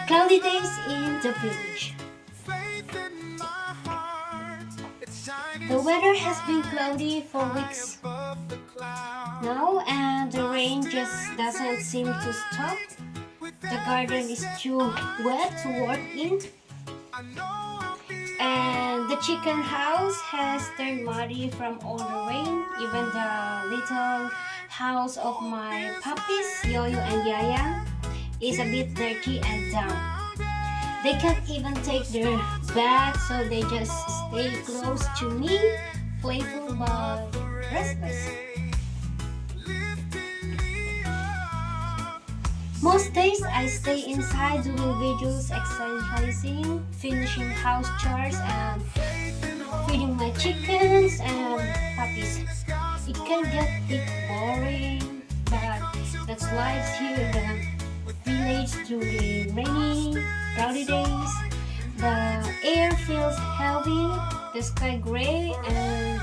Cloudy days in the village. The weather has been cloudy for weeks now, and the rain just doesn't seem to stop. The garden is too wet to work in, and the chicken house has turned muddy from all the rain. Even the little house of my puppies, Yoyo and Yayang, is a bit dirty and damp. They can't even take their bath, so they just stay close to me, playful but restless. Most days I stay inside doing videos, exercising, finishing house chores, and feeding my chickens and puppies. It can get a bit boring, but that's life here in the village during rainy, cloudy days. The air feels heavy, the sky gray, and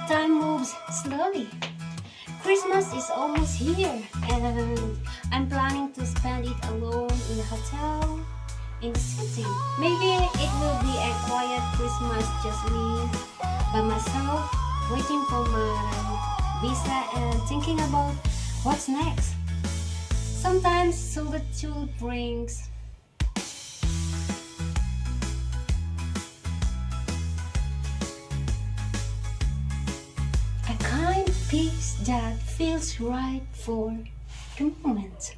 time moves slowly. Christmas is almost here, and I'm planning to spend it alone in a hotel in the city. Maybe it will be a quiet Christmas, just me by myself, waiting for my visa and thinking about what's next. Sometimes solitude brings a kind peace that feels right for the moment.